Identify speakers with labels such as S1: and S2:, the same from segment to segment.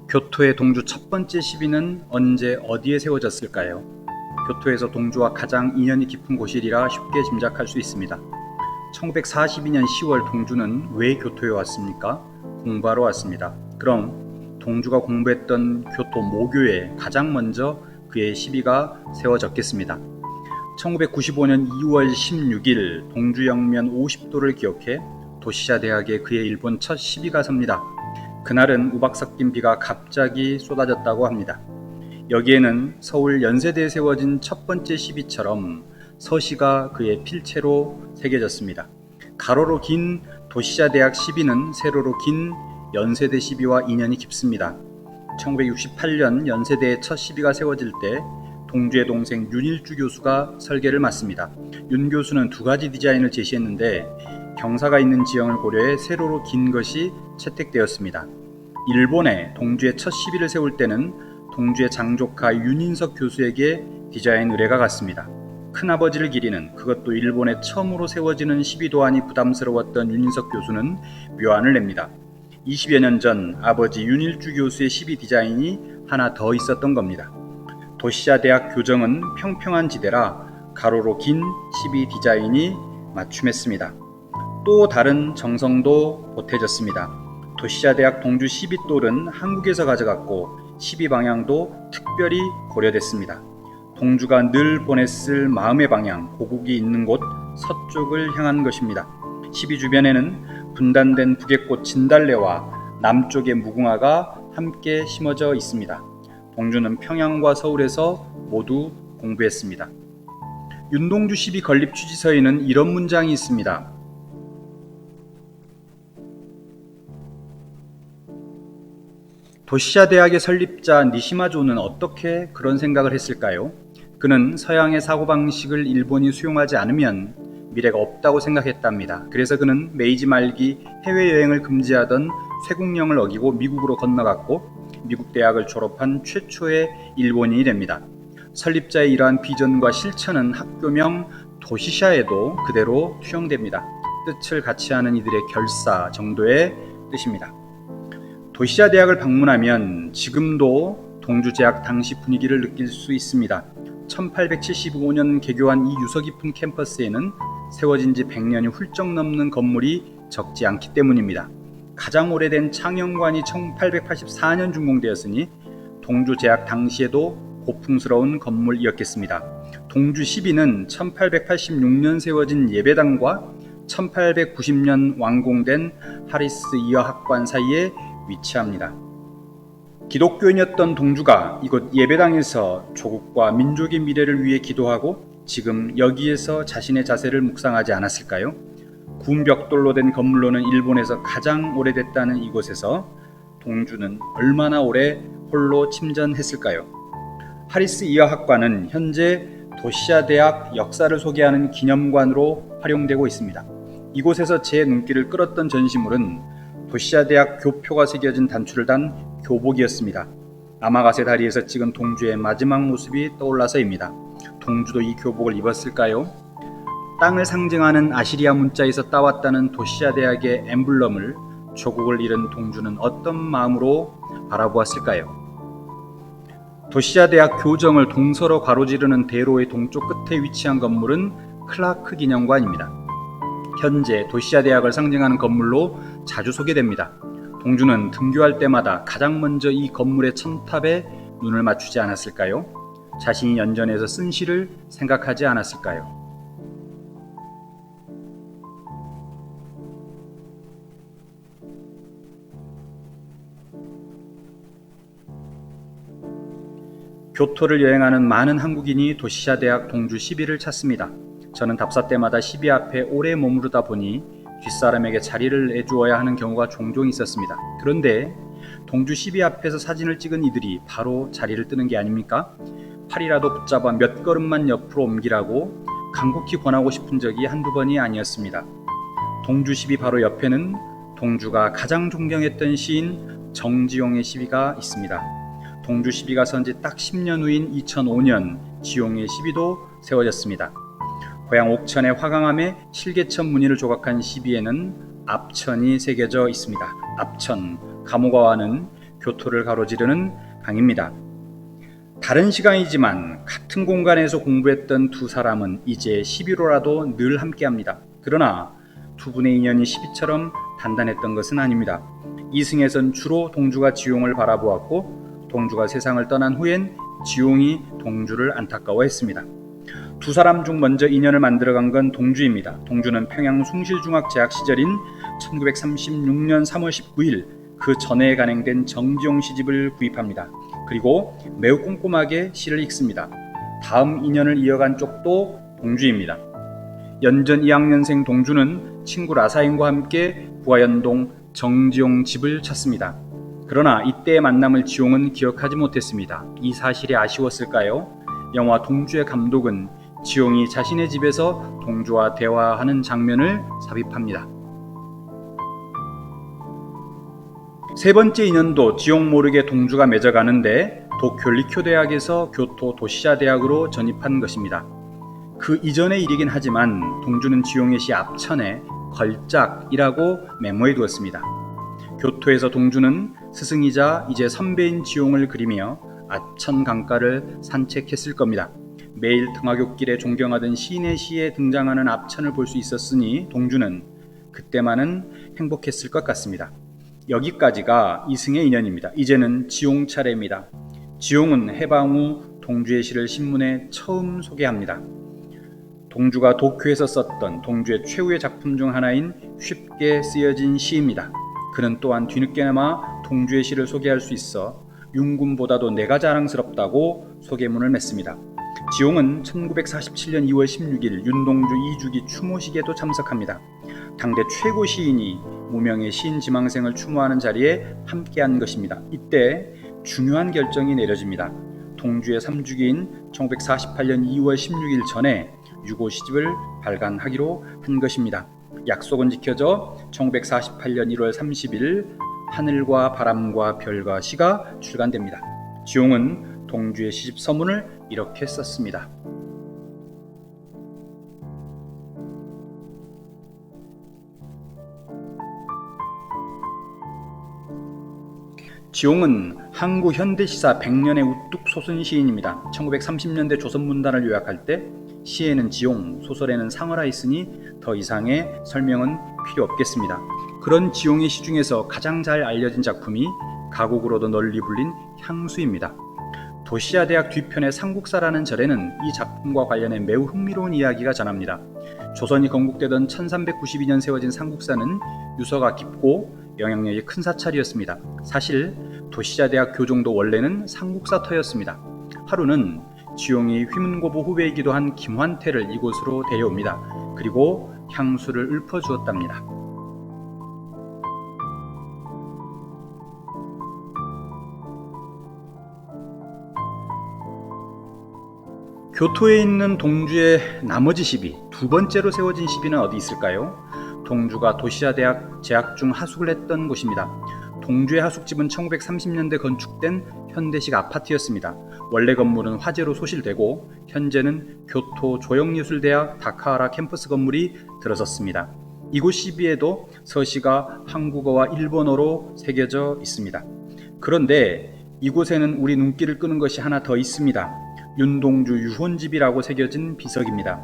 S1: 교토의 동주 첫 번째 시비는 언제 어디에 세워졌을까요? 교토에서 동주와 가장 인연이 깊은 곳이라 쉽게 짐작할 수 있습니다. 1942년 10월 동주는 왜 교토에 왔습니까? 공부하러 왔습니다. 그럼 동주가 공부했던 교토 모교에 가장 먼저 그의 시비가 세워졌겠습니다. 1995년 2월 16일 동주역면 50도를 기억해 도시자 대학에 그의 일본 첫 시비가 섭니다. 그날은 우박 섞인 비가 갑자기 쏟아졌다고 합니다. 여기에는 서울 연세대에 세워진 첫 번째 시비처럼 서시가 그의 필체로 새겨졌습니다. 가로로 긴 도시자 대학 시비는 세로로 긴 연세대 시비와 인연이 깊습니다. 1968년 연세대의 첫 시비가 세워질 때 동주의 동생 윤일주 교수가 설계를 맡습니다. 윤 교수는 두 가지 디자인을 제시했는데 경사가 있는 지형을 고려해 세로로 긴 것이 채택되었습니다. 일본에 동주의 첫 시비를 세울 때는 동주의 장조카 윤인석 교수에게 디자인 의뢰가 갔습니다. 큰아버지를 기리는, 그것도 일본에 처음으로 세워지는 시비 도안이 부담스러웠던 윤인석 교수는 묘안을 냅니다. 20여 년 전 아버지 윤일주 교수의 시비 디자인이 하나 더 있었던 겁니다. 도시자 대학 교정은 평평한 지대라 가로로 긴 시비 디자인이 맞춤했습니다. 또 다른 정성도 보태졌습니다. 도시자 대학 동주 시비돌은 한국에서 가져갔고 시비 방향도 특별히 고려됐습니다. 동주가 늘 보냈을 마음의 방향, 고국이 있는 곳 서쪽을 향한 것입니다. 시비 주변에는 분단된 북의 꽃 진달래와 남쪽의 무궁화가 함께 심어져 있습니다. 동주는 평양과 서울에서 모두 공부했습니다. 윤동주 시비 건립 취지서에는 이런 문장이 있습니다. 도시자 대학의 설립자 니시마조는 어떻게 그런 생각을 했을까요? 그는 서양의 사고방식을 일본이 수용하지 않으면 미래가 없다고 생각했답니다. 그래서 그는 메이지 말기 해외여행을 금지하던 쇄국령을 어기고 미국으로 건너갔고 미국 대학을 졸업한 최초의 일본인이 됩니다. 설립자의 이러한 비전과 실천은 학교명 도시샤에도 그대로 투영됩니다. 뜻을 같이 하는 이들의 결사 정도의 뜻입니다. 도시자 대학을 방문하면 지금도 동주제학 당시 분위기를 느낄 수 있습니다. 1875년 개교한 이 유서 깊은 캠퍼스에는 세워진 지 100년이 훌쩍 넘는 건물이 적지 않기 때문입니다. 가장 오래된 창영관이 1884년 준공되었으니 동주제학 당시에도 고풍스러운 건물이었겠습니다. 동주 시비는 1886년 세워진 예배당과 1890년 완공된 하리스 이화학관 사이에 위치합니다. 기독교인이었던 동주가 이곳 예배당에서 조국과 민족의 미래를 위해 기도하고 지금 여기에서 자신의 자세를 묵상하지 않았을까요? 구운 벽돌로 된 건물로는 일본에서 가장 오래됐다는 이곳에서 동주는 얼마나 오래 홀로 침전했을까요? 하리스 이화학관은 현재 도시자 대학 역사를 소개하는 기념관으로 활용되고 있습니다. 이곳에서 제 눈길을 끌었던 전시물은 도시자 대학 교표가 새겨진 단추를 단 교복이었습니다. 아마가세 다리에서 찍은 동주의 마지막 모습이 떠올라서입니다. 동주도 이 교복을 입었을까요? 땅을 상징하는 아시리아 문자에서 따왔다는 도시자 대학의 엠블럼을 조국을 잃은 동주는 어떤 마음으로 바라보았을까요? 도시자 대학 교정을 동서로 가로지르는 대로의 동쪽 끝에 위치한 건물은 클라크 기념관입니다. 현재 도시자 대학을 상징하는 건물로 자주 소개됩니다. 동주는 등교할 때마다 가장 먼저 이 건물의 첨탑에 눈을 맞추지 않았을까요? 자신이 연전에서 쓴 시를 생각하지 않았을까요? 교토를 여행하는 많은 한국인이 도시자 대학 동주 시비를 찾습니다. 저는 답사 때마다 시비 앞에 오래 머무르다 보니 뒷사람에게 자리를 내주어야 하는 경우가 종종 있었습니다. 그런데 동주 시비 앞에서 사진을 찍은 이들이 바로 자리를 뜨는 게 아닙니까? 팔이라도 붙잡아 몇 걸음만 옆으로 옮기라고 간곡히 권하고 싶은 적이 한두 번이 아니었습니다. 동주 시비 바로 옆에는 동주가 가장 존경했던 시인 정지용의 시비가 있습니다. 동주 시비가 선 지 딱 10년 후인 2005년 지용의 시비도 세워졌습니다. 고향 옥천의 화강암에 실개천 무늬를 조각한 시비에는 압천이 새겨져 있습니다. 압천, 감옥화와는 교토를 가로지르는 강입니다. 다른 시간이지만 같은 공간에서 공부했던 두 사람은 이제 11호라도 늘 함께합니다. 그러나 두 분의 인연이 12처럼 단단했던 것은 아닙니다. 이승에선 주로 동주가 지용을 바라보았고 동주가 세상을 떠난 후엔 지용이 동주를 안타까워했습니다. 두 사람 중 먼저 인연을 만들어간 건 동주입니다. 동주는 평양 숭실중학재학 시절인 1936년 3월 19일 그 전에 간행된 정지용 시집을 구입합니다. 그리고 매우 꼼꼼하게 시를 읽습니다. 다음 인연을 이어간 쪽도 동주입니다. 연전 2학년생 동주는 친구 라사인과 함께 구화연동 정지용 집을 찾습니다. 그러나 이때의 만남을 지용은 기억하지 못했습니다. 이 사실이 아쉬웠을까요? 영화 동주의 감독은 지용이 자신의 집에서 동주와 대화하는 장면을 삽입합니다. 세 번째 인연도 지용 모르게 동주가 맺어가는데 도쿄 리쿄대학에서 교토 도시자대학으로 전입한 것입니다. 그 이전의 일이긴 하지만 동주는 지용의 시 앞천에 걸작이라고 메모해 두었습니다. 교토에서 동주는 스승이자 이제 선배인 지용을 그리며 아천 강가를 산책했을 겁니다. 매일 등하굣길에 존경하던 시인의 시에 등장하는 앞천을 볼 수 있었으니 동주는 그때만은 행복했을 것 같습니다. 여기까지가 이승의 인연입니다. 이제는 지용 차례입니다. 지용은 해방 후 동주의 시를 신문에 처음 소개합니다. 동주가 도쿄에서 썼던 동주의 최후의 작품 중 하나인 쉽게 쓰여진 시입니다. 그는 또한 뒤늦게나마 동주의 시를 소개할 수 있어 윤군보다도 내가 자랑스럽다고 소개문을 맺습니다. 지용은 1947년 2월 16일 윤동주 2주기 추모식에도 참석합니다. 당대 최고 시인이 무명의 시인 지망생을 추모하는 자리에 함께한 것입니다. 이때 중요한 결정이 내려집니다. 동주의 3주기인 1948년 2월 16일 전에 유고 시집을 발간하기로 한 것입니다. 약속은 지켜져 1948년 1월 30일 하늘과 바람과 별과 시가 출간됩니다. 지용은 동주의 시집 서문을 이렇게 썼습니다. 지용은 한국 현대시사 100년의 우뚝 솟은 시인입니다. 1930년대 조선문단을 요약할 때 시에는 지용, 소설에는 상어라 있으니 더 이상의 설명은 필요 없겠습니다. 그런 지용의 시 중에서 가장 잘 알려진 작품이 가곡으로도 널리 불린 향수입니다. 도시야대학 뒤편의 삼국사라는 절에는 이 작품과 관련해 매우 흥미로운 이야기가 전합니다. 조선이 건국되던 1392년 세워진 삼국사는 유서가 깊고 영향력이 큰 사찰이었습니다. 사실 도시자대학 교종도 원래는 삼국사터였습니다. 하루는 지용이 휘문고부 후배이기도 한 김환태를 이곳으로 데려옵니다. 그리고 향수를 읊어주었답니다. 교토에 있는 동주의 나머지 시비, 두 번째로 세워진 시비는 어디 있을까요? 동주가 도시자대학 재학 중 하숙을 했던 곳입니다. 동주의 하숙집은 1930년대 건축된 현대식 아파트였습니다. 원래 건물은 화재로 소실되고 현재는 교토 조형예술대학 다카하라 캠퍼스 건물이 들어섰습니다. 이곳 시비에도 서시가 한국어와 일본어로 새겨져 있습니다. 그런데 이곳에는 우리 눈길을 끄는 것이 하나 더 있습니다. 윤동주 유혼집이라고 새겨진 비석입니다.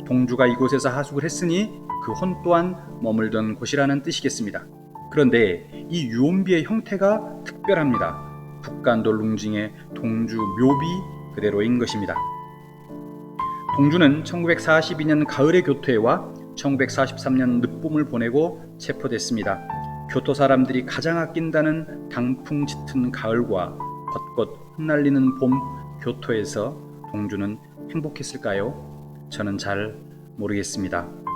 S1: 동주가 이곳에서 하숙을 했으니 그 혼 또한 머물던 곳이라는 뜻이겠습니다. 그런데 이 유혼비의 형태가 특별합니다. 북간도 룽징의 동주 묘비 그대로인 것입니다. 동주는 1942년 가을에 교토에 와 1943년 늦봄을 보내고 체포됐습니다. 교토 사람들이 가장 아낀다는 강풍 짙은 가을과 벚꽃 흩날리는 봄 교토에서 동주는 행복했을까요? 저는 잘 모르겠습니다.